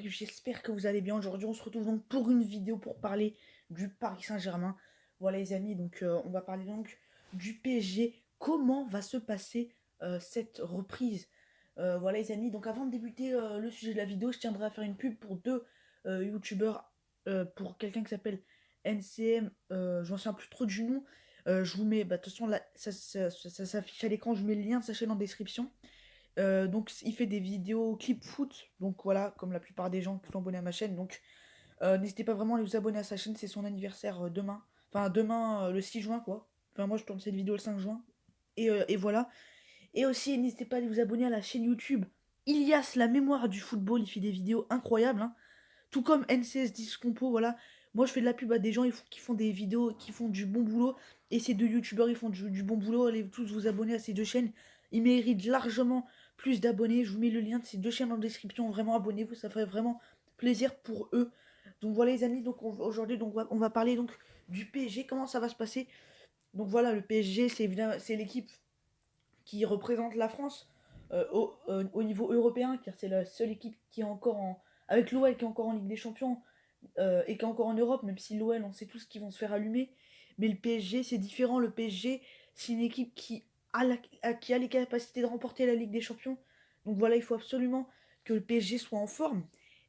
j'espère que vous allez bien. Aujourd'hui, on se retrouve donc pour une vidéo pour parler du Paris Saint-Germain. Voilà les amis, donc on va parler donc du PSG. Comment va se passer cette reprise? Voilà les amis, donc avant de débuter le sujet de la vidéo, je tiendrai à faire une pub pour deux youtubeurs, pour quelqu'un qui s'appelle NCM, je m'en souviens plus trop du nom. Je vous mets, de toute façon, là, ça s'affiche à l'écran, je vous mets le lien de sa chaîne en description. Donc il fait des vidéos clip foot, donc voilà, comme la plupart des gens qui sont abonnés à ma chaîne. Donc n'hésitez pas vraiment à vous abonner à sa chaîne, c'est son anniversaire demain. Enfin demain le 6 juin quoi. Enfin moi je tourne cette vidéo le 5 juin. Et voilà. Et aussi n'hésitez pas à vous abonner à la chaîne YouTube Ilias, la mémoire du football, il fait des vidéos incroyables, hein. Tout comme NCS10 Compo, voilà. Moi je fais de la pub à des gens qui font des vidéos, qui font du bon boulot. Et ces deux youtubeurs ils font du bon boulot. Allez tous vous abonner à ces deux chaînes. Ils méritent largement plus d'abonnés. Je vous mets le lien de ces deux chaînes en description. Vraiment abonnez-vous, ça ferait vraiment plaisir pour eux. Donc voilà les amis, donc aujourd'hui on va parler donc du PSG. Comment ça va se passer? Donc voilà, le PSG c'est l'équipe qui représente la France au niveau européen, car c'est la seule équipe qui est encore avec l'OL qui est encore en Ligue des Champions, et qui est encore en Europe, même si l'OL, on sait tous qu'ils vont se faire allumer. Mais le PSG, c'est différent. Le PSG, c'est une équipe qui a les capacités de remporter la Ligue des Champions. Donc voilà, il faut absolument que le PSG soit en forme.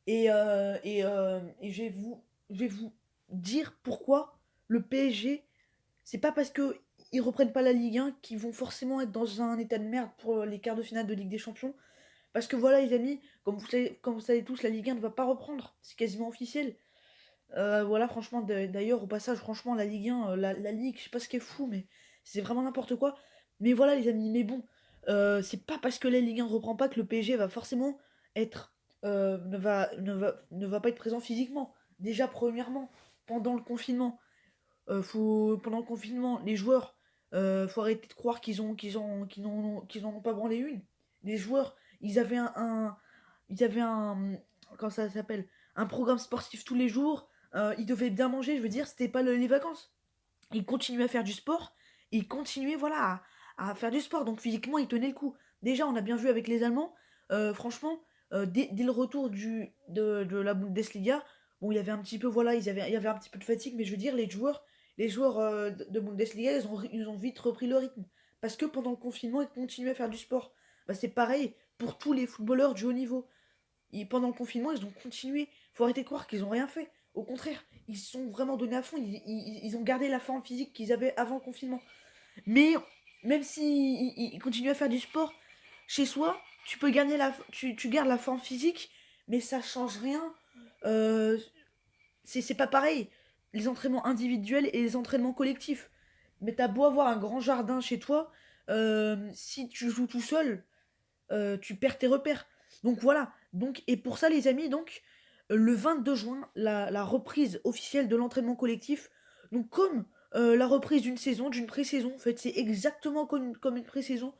Et je vais vous dire pourquoi le PSG, c'est pas parce que ils reprennent pas la Ligue 1 qu'ils vont forcément être dans un état de merde pour les quarts de finale de Ligue des Champions. Parce que voilà, les amis, comme vous savez tous, la Ligue 1 ne va pas reprendre. C'est quasiment officiel. Voilà, franchement, d'ailleurs, au passage, franchement, la Ligue 1, la Ligue, je sais pas ce qui est fou, mais c'est vraiment n'importe quoi. Mais voilà, les amis, mais bon, c'est pas parce que la Ligue 1 reprend pas que le PSG va forcément être. Ne va pas être présent physiquement. Déjà, premièrement, pendant le confinement, pendant le confinement, les joueurs, faut arrêter de croire qu'ils n'en ont pas branlé une. Les joueurs, ils avaient un, comment ça s'appelle, un programme sportif tous les jours. Ils devaient bien manger. Je veux dire, c'était pas les vacances. Ils continuaient à faire du sport. Ils continuaient, voilà, à faire du sport. Donc physiquement, ils tenaient le coup. Déjà, on a bien vu avec les Allemands. Franchement, dès le retour de la Bundesliga, bon, il y avait un petit peu, voilà, il y avait un petit peu de fatigue, mais je veux dire, les joueurs de Bundesliga, ils ont vite repris le rythme. Parce que pendant le confinement, ils continuaient à faire du sport. Bah, c'est pareil pour tous les footballeurs du haut niveau. Pendant le confinement, ils ont continué. Faut arrêter de croire qu'ils ont rien fait. Au contraire, ils se sont vraiment donnés à fond. Ils ont gardé la forme physique qu'ils avaient avant le confinement. Mais même si ils continuent à faire du sport chez soi, tu gardes la forme physique, mais ça change rien. Euh, c'est pas pareil. Les entraînements individuels et les entraînements collectifs. Mais t'as beau avoir un grand jardin chez toi, si tu joues tout seul, tu perds tes repères. Donc voilà. Donc, et pour ça, les amis, donc, le 22 juin, la reprise officielle de l'entraînement collectif. Donc, comme la reprise d'une saison, d'une pré-saison, en fait, c'est exactement comme une pré-saison.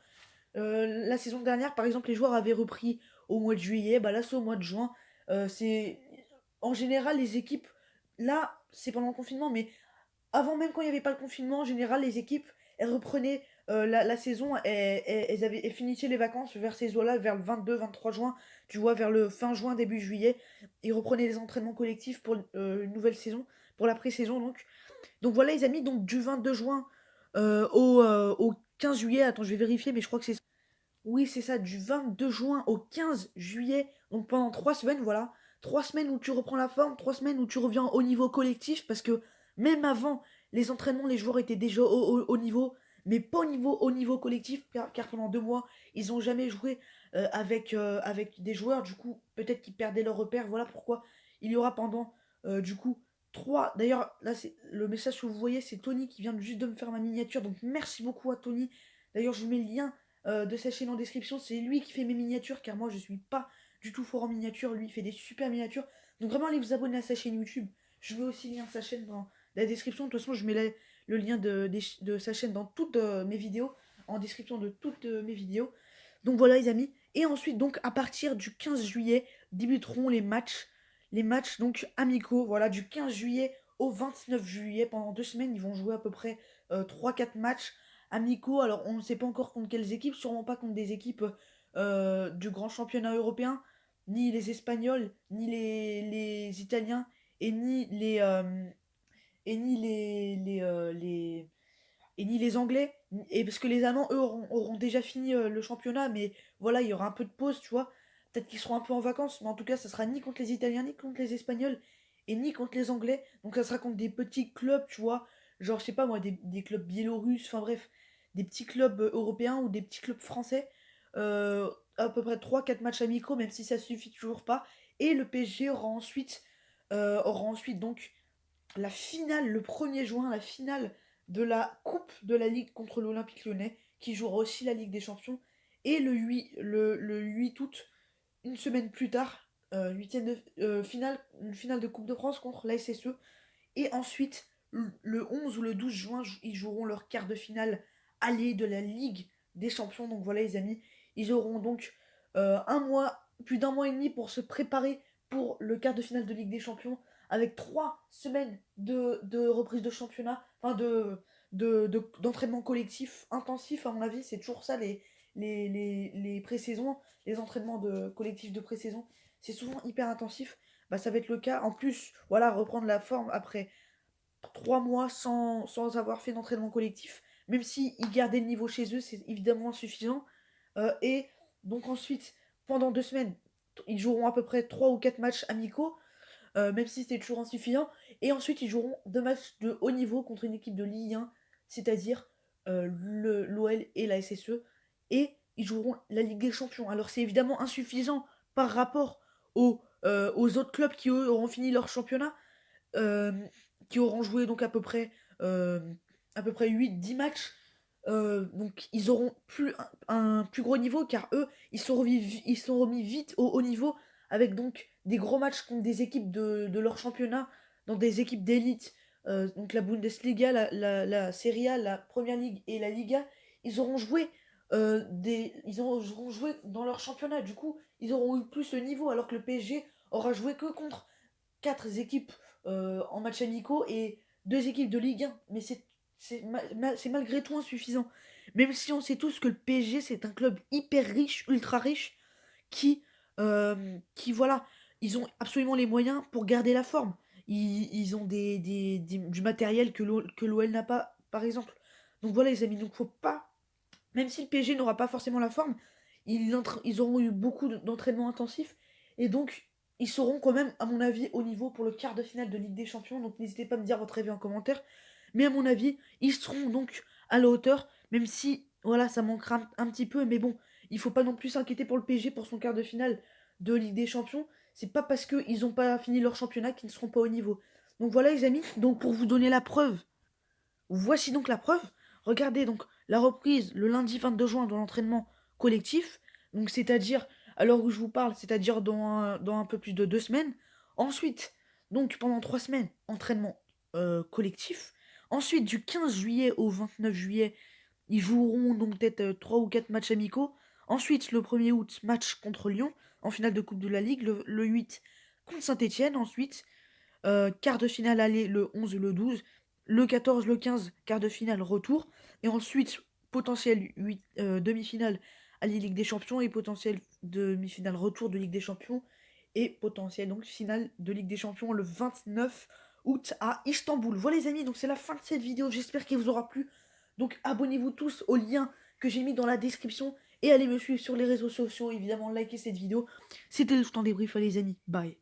La saison dernière, par exemple, les joueurs avaient repris au mois de juillet, bah là, c'est au mois de juin. C'est en général les équipes. Là, c'est pendant le confinement, mais avant même quand il n'y avait pas le confinement, en général, les équipes, elles reprenaient la saison, elles finissaient les vacances vers ces eaux-là, vers le 22-23 juin, tu vois, vers le fin juin, début juillet. Ils reprenaient les entraînements collectifs pour une nouvelle saison, pour la pré-saison donc. Donc voilà les amis, donc du 22 juin au 15 juillet, attends, je vais vérifier, mais je crois que c'est... Oui, c'est ça, du 22 juin au 15 juillet, donc pendant 3 semaines, voilà. 3 semaines où tu reprends la forme, 3 semaines où tu reviens au niveau collectif, parce que même avant les entraînements, les joueurs étaient déjà au niveau, mais pas au niveau collectif, car pendant 2 mois, ils n'ont jamais joué avec des joueurs, du coup, peut-être qu'ils perdaient leur repère, voilà pourquoi il y aura pendant, du coup, trois. D'ailleurs, là, c'est le message que vous voyez, c'est Tony qui vient juste de me faire ma miniature, donc merci beaucoup à Tony. D'ailleurs, je vous mets le lien de sa chaîne en description. C'est lui qui fait mes miniatures, car moi je suis pas du tout fort en miniature. Lui il fait des super miniatures. Donc vraiment allez vous abonner à sa chaîne YouTube. Je veux aussi le lien de sa chaîne dans la description. De toute façon je mets le lien de sa chaîne dans toutes mes vidéos. En description de toutes mes vidéos. Donc voilà les amis. Et ensuite donc à partir du 15 juillet débuteront les matchs. Les matchs donc amicaux. Voilà, du 15 juillet au 29 juillet. Pendant 2 semaines ils vont jouer à peu près 3-4 matchs amicaux. Alors, on ne sait pas encore contre quelles équipes, sûrement pas contre des équipes du grand championnat européen. ni les Espagnols, ni les Italiens, et ni les, et ni et ni les Anglais. Et parce que les Allemands, eux, auront déjà fini le championnat, mais voilà, il y aura un peu de pause, tu vois. Peut-être qu'ils seront un peu en vacances, mais en tout cas, ça sera ni contre les Italiens, ni contre les Espagnols, et ni contre les Anglais. Donc ça sera contre des petits clubs, tu vois. Genre, je sais pas moi, des clubs biélorusses, enfin bref, des petits clubs européens ou des petits clubs français. À peu près 3 4 matchs amicaux, même si ça suffit toujours pas. Et le PSG aura ensuite donc la finale, le 1er juin, la finale de la Coupe de la Ligue contre l'Olympique Lyonnais, qui jouera aussi la Ligue des Champions. Et le 8 août, une semaine plus tard, une finale de Coupe de France contre la SSE. Et ensuite, le 11 ou le 12 juin, ils joueront leur quart de finale aller de la Ligue des Champions. Donc voilà les amis, ils auront donc plus d'un mois et demi pour se préparer pour le quart de finale de Ligue des Champions, avec 3 semaines de reprise de championnat, enfin d'entraînement collectif intensif à mon avis. C'est toujours ça les pré-saisons, les entraînements collectifs de pré-saison. C'est souvent hyper intensif. Bah, ça va être le cas. En plus, voilà, reprendre la forme après 3 mois sans avoir fait d'entraînement collectif, même si ils gardaient le niveau chez eux, c'est évidemment insuffisant. Et donc ensuite, pendant 2 semaines, ils joueront à peu près 3 ou 4 matchs amicaux, même si c'était toujours insuffisant. Et ensuite, ils joueront 2 matchs de haut niveau contre une équipe de Ligue 1, c'est-à-dire l'OL et la SSE. Et ils joueront la Ligue des Champions. Alors c'est évidemment insuffisant par rapport aux autres clubs qui, eux, auront fini leur championnat, euh, qui auront joué donc euh, à peu près 8 10 matchs. Donc ils auront un plus gros niveau, car eux, ils sont remis vite au haut niveau, avec donc des gros matchs contre des équipes de leur championnat, dans des équipes d'élite. Donc la Bundesliga, la Serie A, la Première Ligue et la Liga. Ils auront joué ils auront joué dans leur championnat. Du coup, ils auront eu plus le niveau, alors que le PSG aura joué que contre 4 équipes en match amicaux et 2 équipes de Ligue 1. Mais c'est malgré tout insuffisant. Même si on sait tous que le PSG, c'est un club hyper riche, ultra riche, qui voilà, ils ont absolument les moyens pour garder la forme. Ils ont du matériel que l'OL n'a pas, par exemple. Donc voilà les amis, donc faut pas, même si le PSG n'aura pas forcément la forme, ils auront eu beaucoup d'entraînements intensifs, et donc ils seront quand même, à mon avis, au niveau pour le quart de finale de Ligue des Champions. Donc n'hésitez pas à me dire votre avis en commentaire. Mais à mon avis, ils seront donc à la hauteur, même si voilà, ça manquera un petit peu. Mais bon, il faut pas non plus s'inquiéter pour le PSG pour son quart de finale de Ligue des Champions. C'est pas parce qu'ils n'ont pas fini leur championnat qu'ils ne seront pas au niveau. Donc voilà les amis, donc pour vous donner la preuve, voici donc la preuve. Regardez donc la reprise le lundi 22 juin de l'entraînement collectif, donc c'est-à-dire à l'heure où je vous parle, c'est-à-dire dans un peu plus de 2 semaines. Ensuite, donc pendant 3 semaines, entraînement collectif. Ensuite, du 15 juillet au 29 juillet, ils joueront donc peut-être 3 ou 4 matchs amicaux. Ensuite, le 1er août, match contre Lyon en finale de Coupe de la Ligue. Le 8 contre Saint-Etienne. Ensuite, quart de finale aller le 11 et le 12. Le 14, le 15, quart de finale retour. Et ensuite, potentiel demi-finale à la Ligue des Champions et potentiel demi-finale retour de Ligue des Champions. Et potentiel donc finale de Ligue des Champions le 29 août à Istanbul. Voilà les amis, donc c'est la fin de cette vidéo. J'espère qu'elle vous aura plu. Donc abonnez-vous tous au lien que j'ai mis dans la description. Et allez me suivre sur les réseaux sociaux. Évidemment, likez cette vidéo. C'était le temps débrief, les amis. Bye.